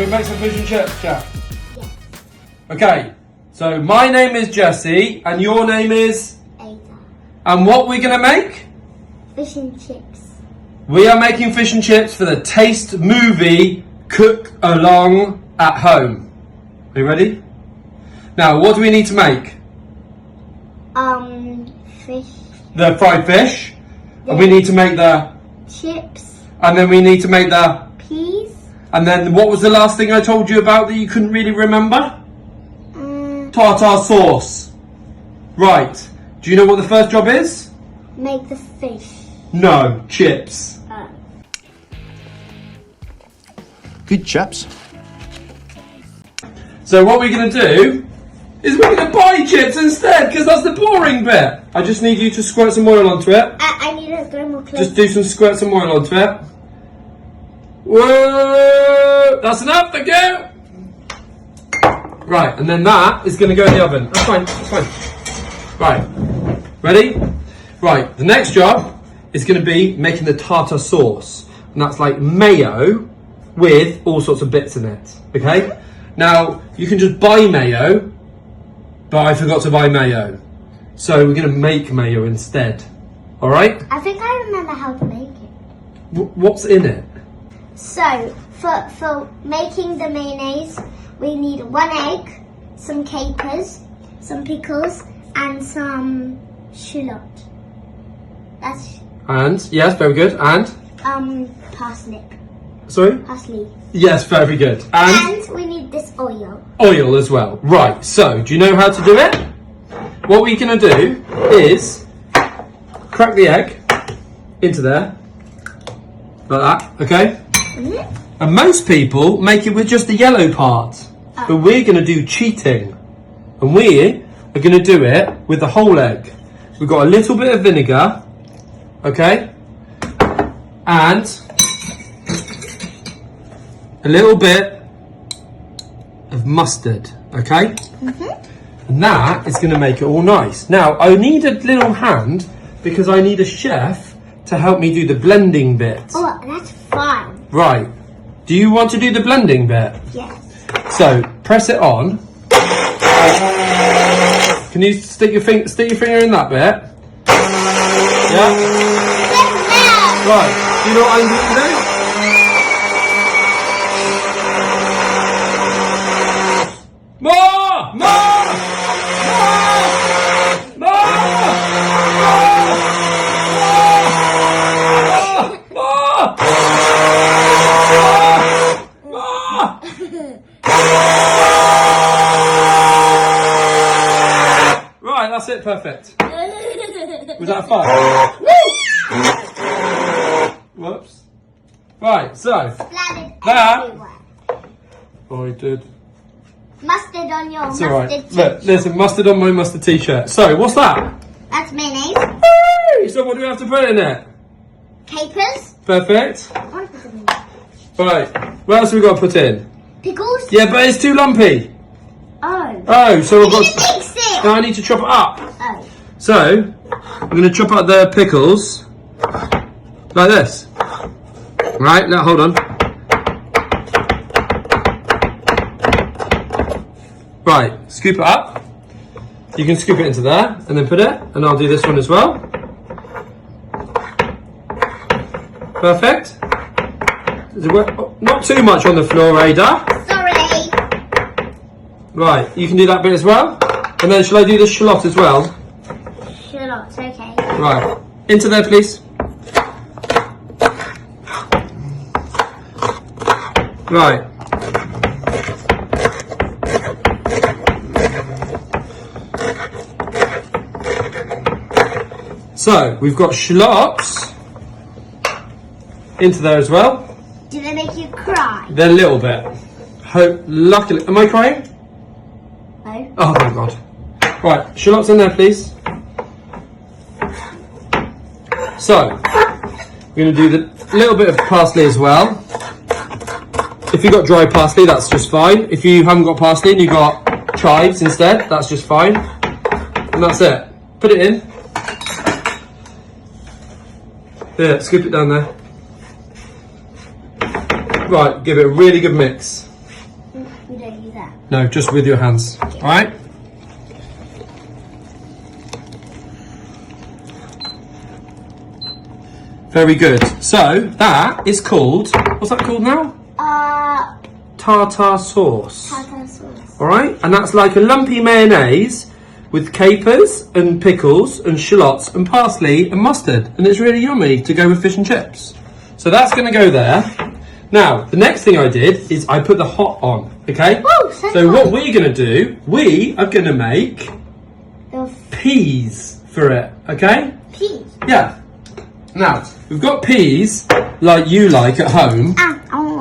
we make some fish and chips, Jeff? Yes. Okay, so my name is Jessie and your name is? Ada. And what we're going to make? Fish and chips. We are making fish and chips for the Taste movie Cook Along at Home. Are you ready? Now, what do we need to make? Fish. The fried fish. Yeah. And we need to make the... Chips. And then we need to make the... Peas. And then what was the last thing I told you about that you couldn't really remember? Tartar sauce. Right. Do you know what the first job is? Make the fish. No, chips. Good chaps. So what we're going to do is we're going to buy chips instead, because that's the boring bit. I just need you to squirt some oil onto it. I need a little more close. Just do squirt some oil onto it. Whoa! That's enough, thank you! Right, and then that is going to go in the oven. That's fine, that's fine. Right, ready? Right, the next job is going to be making the tartar sauce. And that's like mayo with all sorts of bits in it, okay? Now, you can just buy mayo, but I forgot to buy mayo. So we're going to make mayo instead, all right? I think I remember how to make it. What's in it? So, for making the mayonnaise, we need 1 egg, some capers, some pickles, and some shallot. That's And, yes, very good. And? parsnip. Sorry? Parsley. Yes, very good. And? And we need this oil. Oil as well. Right, so, do you know how to do it? What we're going to do is crack the egg into there, like that, okay? And most people make it with just the yellow part, but we're going to do cheating. And we are going to do it with the whole egg. We've got a little bit of vinegar, okay? And a little bit of mustard, okay? And that is going to make it all nice. Now, I need a little hand because I need a chef to help me do the blending bit. Oh, that's fine. Right. Do you want to do the blending bit? Yes. So, press it on. Can you stick your finger in that bit? Yeah? Right. Do you know what I'm going to do? More! More! More! More! Right, that's it, perfect. Was that fun? Whoops. Right, so Splattered that. everywhere. Oh, I did. Mustard on your It's mustard alright. t-shirt. Look, listen, mustard on my mustard t-shirt. So, what's that? That's mayonnaise. Hey, so what do we have to put in it? Capers. Perfect. I want to put them in. Right, what else have we got to put in? Pickles. Yeah, but it's too lumpy. Oh. Oh, so we've You got... mix it. Now I need to chop it up. Oh. So, I'm going to chop up the pickles like this. Right, now hold on. Right, scoop it up. You can scoop it into there and then put it, and I'll do this one as well. Perfect. Not too much on the floor, Ada. Sorry. Right, you can do that bit as well. And then shall I do the shallot as well? Shallot, okay. Right, into there please. Right. So, we've got shallots into there as well. Do they make you cry? They're a little bit. Luckily, am I crying? No. Oh, thank God. Right, shallots in there, please. So, we're going to do the little bit of parsley as well. If you've got dry parsley, that's just fine. If you haven't got parsley and you've got chives instead, that's just fine. And that's it. Put it in. There, scoop it down there. Right, give it a really good mix. We don't use that. No, just with your hands. All right. Very good. So that is called, what's that called now? Tartar sauce. Tartar sauce. All right, and that's like a lumpy mayonnaise with capers and pickles and shallots and parsley and mustard, and it's really yummy to go with fish and chips. So that's going to go there. Now, the next thing I did is I put the hot on. Okay. Woo, so what we're going to do, we are going to make peas for it. Okay. Peas. Yeah. Now, we've got peas like you like at home.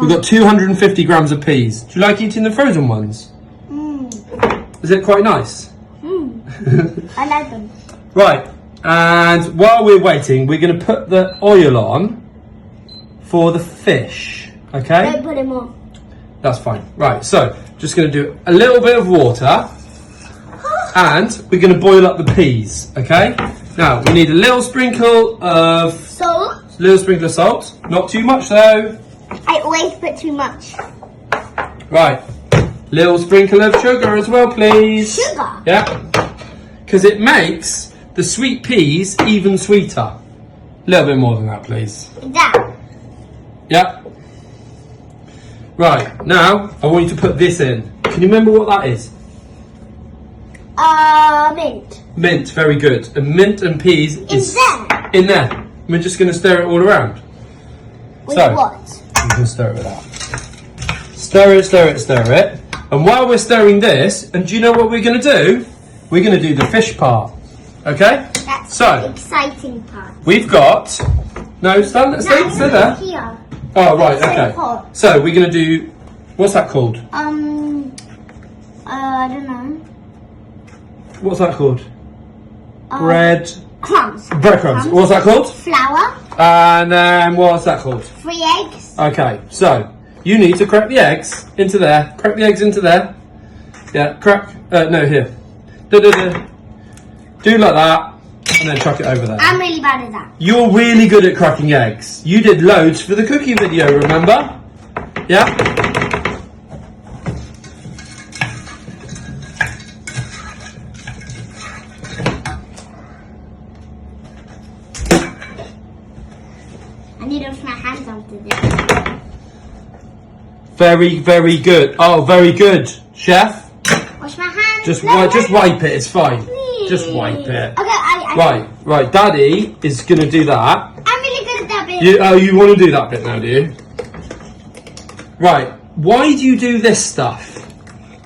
We've got 250 grams of peas. Do you like eating the frozen ones? Is it quite nice? I like them. Right, and while we're waiting, we're going to put the oil on for the fish. Okay? Don't put them on. That's fine. Right, so just going to do a little bit of water and we're going to boil up the peas. Okay? Now, we need a little sprinkle of Salt. salt. Not too much though. I always put too much. Right. Little sprinkle of sugar as well, please. Sugar? Yeah. Because it makes the sweet peas even sweeter. A little bit more than that, please. That. Yeah. Right. Now, I want you to put this in. Can you remember what that is? Mint. Mint. Very good. And mint and peas is there? in there. We're just going to stir it all around. With So, what? I'm going to stir it with that. Stir it. And while we're stirring this, and do you know what we're going to do? We're going to do the fish part. Okay? That's So, the exciting part. we've got... No, stay there. Here. Oh, right, It's so okay. hot. So, we're going to do... What's that called? I don't know. What's that called? Bread... Crumbs. Breadcrumbs. What's that called? Flour. And then what's that called? 3 eggs. Okay, so you need to crack the eggs into there. Crack the eggs into there. Yeah, crack. No, here. Do like that, and then chuck it over there. I'm really bad at that. You're really good at cracking eggs. You did loads for the cookie video, remember? Yeah? I need to wash my hands after this. Very, very good. Oh, very good, chef. Wash my hands. Just No, wipe it. It's fine. Please. Just wipe it. Okay, Right. Daddy is gonna do that. I'm really good at that bit. You want to do that bit now, do you? Right. Why do you do this stuff?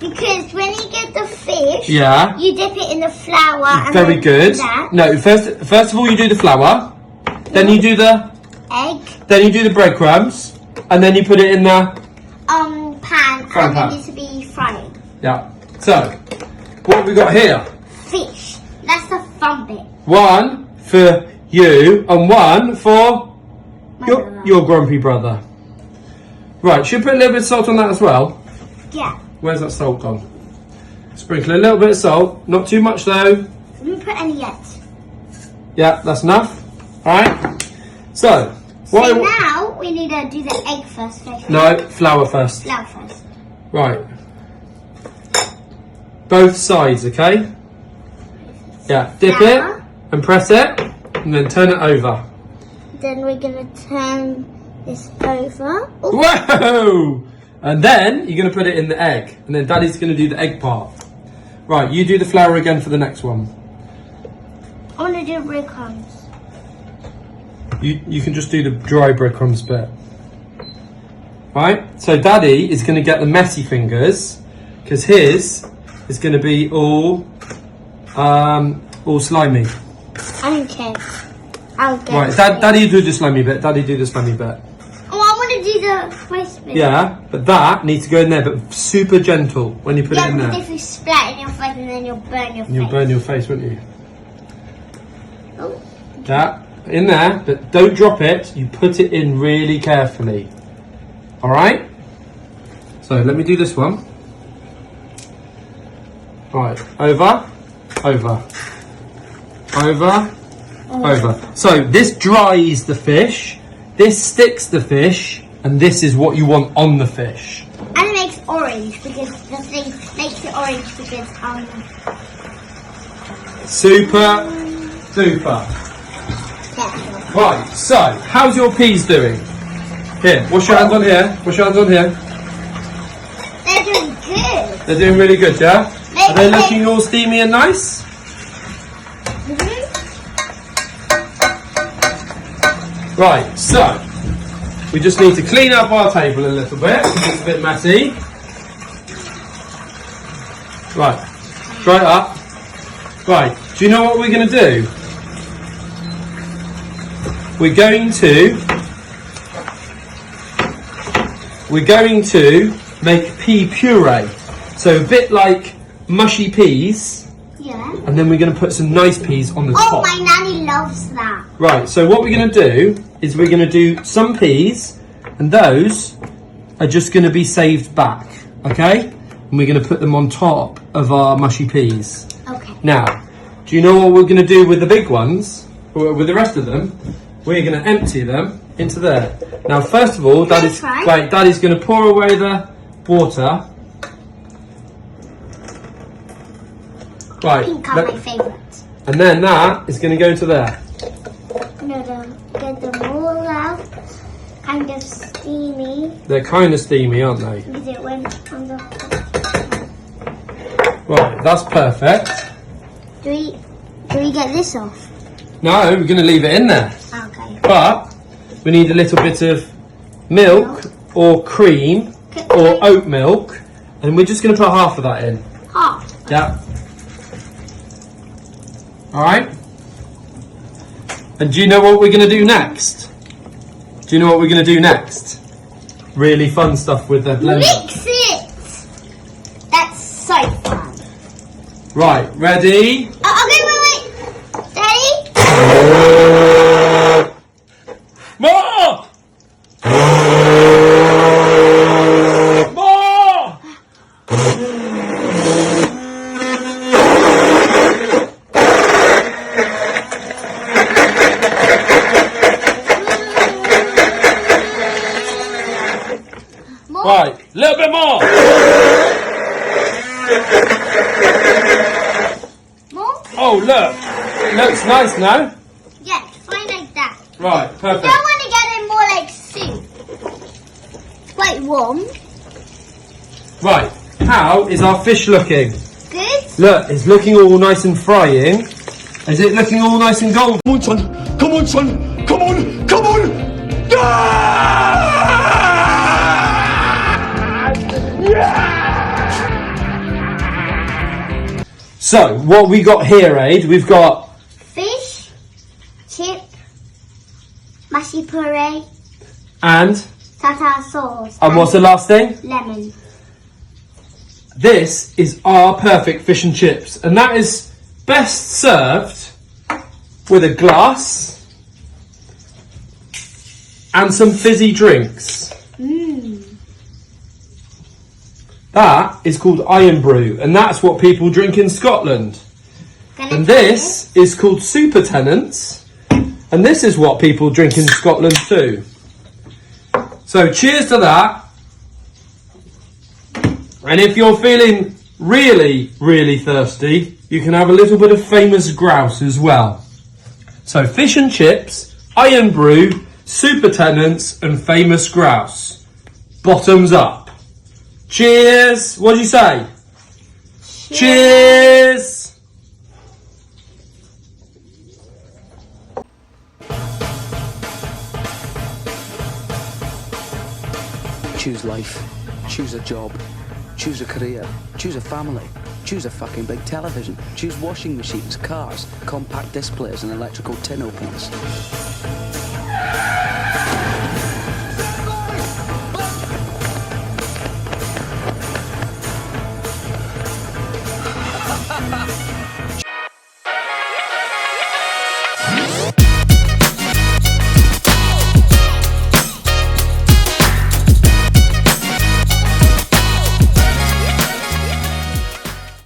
Because when you get the fish, Yeah. you dip it in the flour. And Very then good. do that. No, first of all you do the flour, then you do the Egg. breadcrumbs, and then you put it in the Pan. Frying And pan. it needs to be frying. yeah. So, what have we got here? Fish. That's the fun bit. One for you and one for My brother. your grumpy brother. Right, should we put a little bit of salt on that as well? Yeah. Where's that salt gone? Sprinkle a little bit of salt, not too much though. We didn't put any yet. Yeah, that's enough. Alright. So, So what now we need to do the egg first. No, flour first. Flour first. Right. Both sides, okay? Yeah, dip Flour. it and press it and then turn it over. Then we're gonna turn this over. Ooh. Whoa! And then you're going to put it in the egg. And then Daddy's going to do the egg part. Right, you do the flour again for the next one. I want to do breadcrumbs. You can just do the dry breadcrumbs bit. Right, so Daddy is going to get the messy fingers because his is going to be all slimy. I don't care. I'll get Right, it. Daddy do the slimy bit. Daddy do the slimy bit. Oh, I want to do the waste bit. Yeah, but that needs to go in there, but super gentle when you put it in because there. if you splat in your face and then you'll burn your face. You'll burn your face, won't you? Oh. That in there, but don't drop it. You put it in really carefully. All right. So let me do this one. Right, over. So this dries the fish. This sticks the fish, and this is what you want on the fish. And it makes orange. orange because the thing makes it orange because Super duper. yeah. Right, so how's your peas doing? Here, wash your hands on here. Wash your hands on here. They're doing good. They're doing really good, yeah? Are they They- looking all steamy and nice? Mhm. Right, so we just need to clean up our table a little bit because it's a bit messy. Right, dry it up. Right, do you know what we're going to do? We're going to make pea puree. So a bit like mushy peas, Yeah. and then we're going to put some nice peas on the Oh, top. my nanny loves that. Right, so what we're going to do is we're going to do some peas, and those are just going to be saved back, okay? And we're going to put them on top of our mushy peas. Okay. Now, do you know what we're going to do with the big ones? Or with the rest of them? We're going to empty them into there. Now, first of all, Can I try? Daddy's going to pour away the water. Right, Pink are my favourites. and then that is going to go into there. No, get them all out. Kind of steamy They're kind of steamy, aren't they? because it went on the. Right, that's perfect. Do we get this off? No, we're going to leave it in there. Okay. But we need a little bit of milk or cream or oat milk, and we're just going to put half of that in. Half. Yeah. Alright? And do you know what we're going to do next? Do you know what we're going to do next? Really fun stuff with the blender. Mix it. That's so fun. Right, ready? Okay, wait. Ready? More! More! More. Right, a little bit more. More. Oh, look. Looks nice now. Yeah, fine like that. Right, perfect. Don't want to get it more like soup. Quite warm. Right, how is our fish looking? Good. Look, it's looking all nice and frying. Is it looking all nice and golden? Come on, son. Come on, son. Come on. Come on. So, what we got here, Aid? We've got Fish, chip, mushy puree, and tartar sauce. what's the last thing? Lemon. This is our perfect fish and chips, and that is best served with a glass and some fizzy drinks. Mmm. That is called Iron Brew, and that's what people drink in Scotland. And this is called Super Tenants, and this is what people drink in Scotland too. So cheers to that. And if you're feeling really, really thirsty, you can have a little bit of famous grouse as well. So fish and chips, Iron Brew, Super Tenants and famous grouse. Bottoms up. Cheers. What do you say? Cheers. Choose life. Choose a job. Choose a career. Choose a family. Choose a fucking big television. Choose washing machines, cars, compact displays and electrical tin openers.